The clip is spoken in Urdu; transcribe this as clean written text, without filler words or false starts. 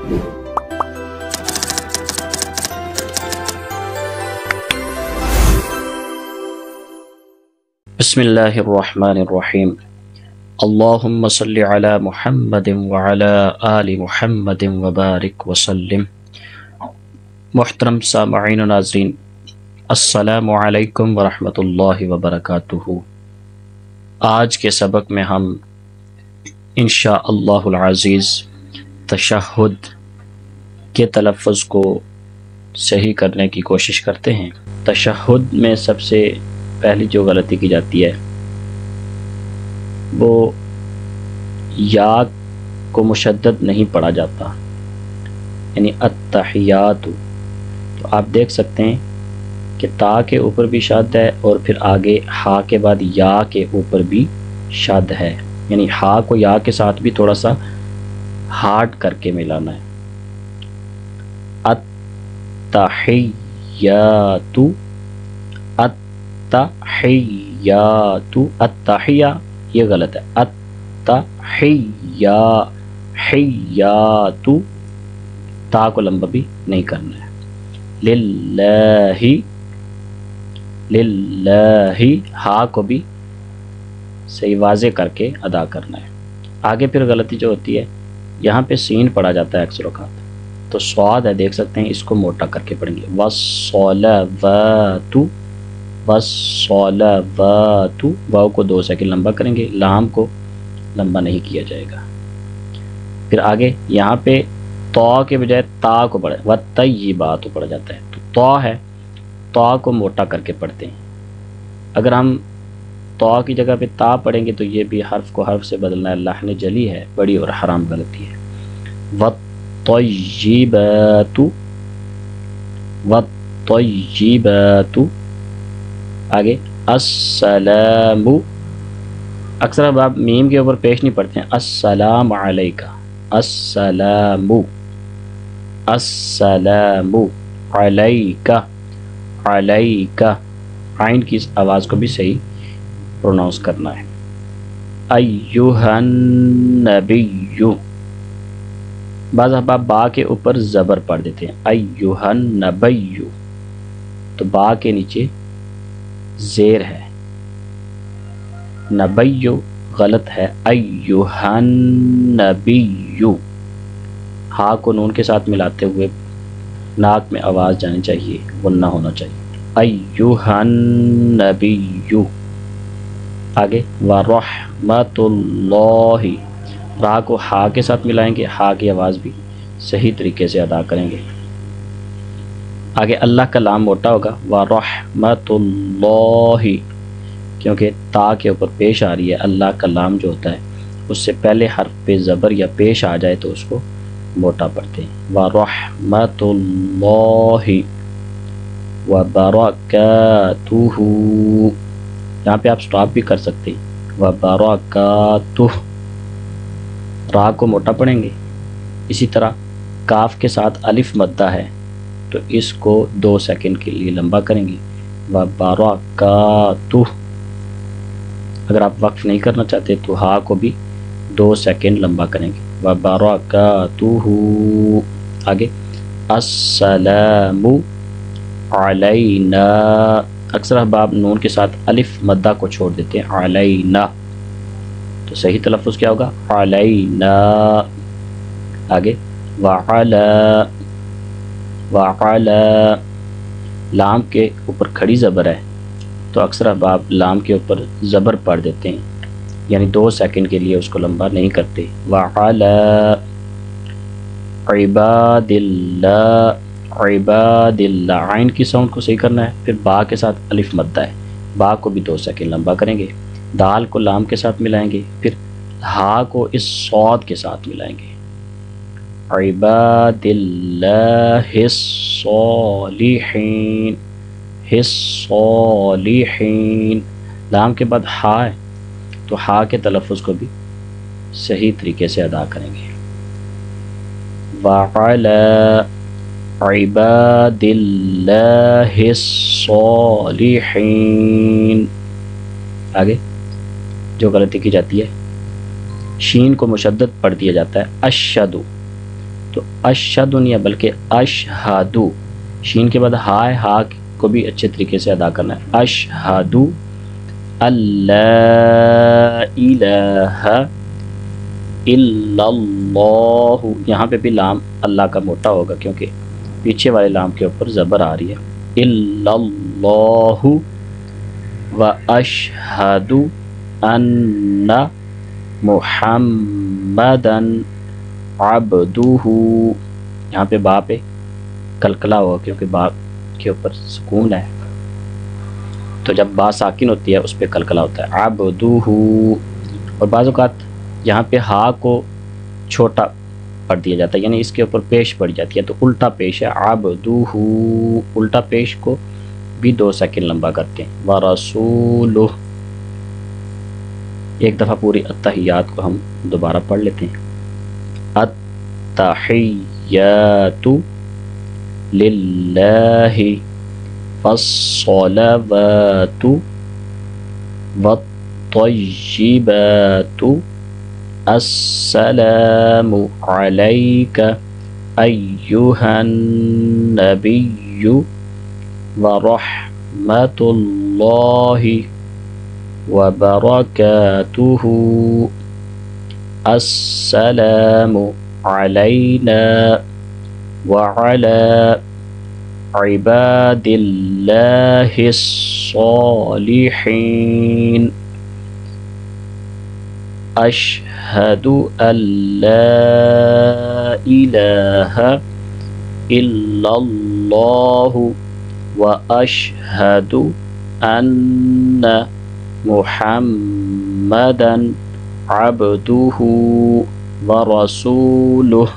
بسم اللہ الرحمن الرحیم اللہم صلی علی محمد وعلی آل محمد وبارک وسلم۔ محترم سامعین و ناظرین، السلام علیکم ورحمۃ اللہ وبرکاتہ۔ آج کے سبق میں ہم انشاءاللہ العزیز تشہد کے تلفظ کو صحیح کرنے کی کوشش کرتے ہیں۔ تشہد میں سب سے پہلی جو غلطی کی جاتی ہے وہ یا کو مشدد نہیں پڑھا جاتا، یعنی التحیات۔ تو آپ دیکھ سکتے ہیں کہ تا کے اوپر بھی شد ہے اور پھر آگے ہا کے بعد یا کے اوپر بھی شد ہے، یعنی ہا کو یا کے ساتھ بھی تھوڑا سا ہارڈ کر کے ملانا ہے۔ التحیات، التحیات، التحیہ یہ غلط ہے، التحیہ حیات، تا کو لمبا بھی نہیں کرنا ہے۔ للہ، للہ ہا کو بھی صحیح واضح کر کے ادا کرنا ہے۔ آگے پھر غلطی جو ہوتی ہے، یہاں پہ سین پڑھا جاتا ہے اکثر اوقات، تو صاد ہے، دیکھ سکتے ہیں، اس کو موٹا کر کے پڑھیں گے، والصلوات، والصلوات، واو کو 2 سیکنڈ لمبا کریں گے، لام کو لمبا نہیں کیا جائے گا۔ پھر آگے یہاں پہ تو کے بجائے تا کو پڑھا، والطیبات پڑھا جاتا ہے، تو تو ہے، تو کو موٹا کر کے پڑھتے ہیں۔ اگر ہم تو کی جگہ پہ تا پڑھیں گے تو یہ بھی حرف کو حرف سے بدلنا ہے، لحن جلی ہے، بڑی اور حرام غلطی ہے۔ والطیبات، والطیبات، آگے السلام، اکثر اب آپ میم کے اوپر پیش نہیں پڑھتے ہیں، السلام علیکہ، السلام، السلام علیکہ، علیکہ، عین کی آواز کو بھی صحیح پروناؤنس کرنا ہے۔ ایھا النبی، بعض احباب با کے اوپر زبر پڑھ دیتے ہیں، ایھا النبی، تو با کے نیچے زیر ہے، نبی غلط ہے، ایھا النبی، ہا کو نون کے ساتھ ملاتے ہوئے ناک میں آواز جانی چاہیے، غنہ ہونا چاہیے، ایھا النبی۔ آگے ورحمۃ اللہ، را کو ہا کے ساتھ ملائیں گے، ہا کی آواز بھی صحیح طریقے سے ادا کریں گے۔ آگے اللہ کا لام موٹا ہوگا، ورحمۃ اللہ، کیونکہ تا کے اوپر پیش آ رہی ہے، اللہ کا لام جو ہوتا ہے اس سے پہلے حرف پہ زبر یا پیش آ جائے تو اس کو موٹا پڑھتے ہیں، ورحمۃ اللہ وبرکاتہ، یہاں پہ آپ سٹاپ بھی کر سکتے ہیں، وبرکاتہ، را کو موٹا پڑھیں گے۔ اسی طرح کاف کے ساتھ الف مدہ ہے تو اس کو 2 سیکنڈ کے لیے لمبا کریں گے، وبرکاتہ۔ اگر آپ وقف نہیں کرنا چاہتے تو ہا کو بھی 2 سیکنڈ لمبا کریں گے، وبرکاتہ۔ آگے السلام علینا، اکثر احباب نون کے ساتھ الف مدہ کو چھوڑ دیتے ہیں، علینا، تو صحیح تلفظ کیا ہوگا، علینا۔ آگے وعلی، وعلی، لام کے اوپر کھڑی زبر ہے تو اکثر احباب لام کے اوپر زبر پڑھ دیتے ہیں، یعنی 2 سیکنڈ کے لیے اس کو لمبا نہیں کرتے، وعلی عباد اللہ، عباد اللہ، عین کی ساؤنڈ کو صحیح کرنا ہے، پھر با کے ساتھ الف مدہ ہے، با کو بھی 2 سیکنڈ لمبا کریں گے، دال کو لام کے ساتھ ملائیں گے، پھر ہا کو اس صاد کے ساتھ ملائیں گے، عباد اللہ الصالحین، الصالحین، لام کے بعد ہا ہے تو ہا کے تلفظ کو بھی صحیح طریقے سے ادا کریں گے، وعلی عباد اللہ الصالحین۔ آگے جو غلطی کی جاتی ہے، شین کو مشدد پڑھ دیا جاتا ہے، اشہدو، تو تو اشہد نہیں ہے بلکہ اشہدو، شین کے بعد ہا ہے، ہا کو بھی اچھے طریقے سے ادا کرنا ہے. اشہدو اللہ الہ الا اللہ. یہاں پہ بھی لام اللہ کا موٹا ہوگا کیونکہ پیچھے والے لام کے اوپر زبر آ رہی ہے. الا اللہ و اشہد ان محمدن عبدہ. یہاں پہ با پہ کلکلا ہوگا کیونکہ با کے اوپر سکون ہے، تو جب با ساکن ہوتی ہے اس پہ کلکلا ہوتا ہے. عبدہ. اور بعض اوقات یہاں پہ ہا کو چھوٹا پڑھ دیا جاتا ہے، یعنی اس کے اوپر پیش پڑ جاتی ہے تو الٹا پیش ہے. عبدہ، الٹا پیش کو بھی 2 سیکنڈ لمبا کرتے ہیں. ورسولہ. ایک دفعہ پوری التحیات کو ہم دوبارہ پڑھ لیتے ہیں. التحیات للہ والصلوات والطیبات السلام علیک ایہا النبی ورحمۃ اللہ وبرکاتہ. السلام علینا وعلی عباد اللہ الصالحین. اشہد ان لا الہ الا اللہ واشہد ان محمدن عبدہ ورسولہ.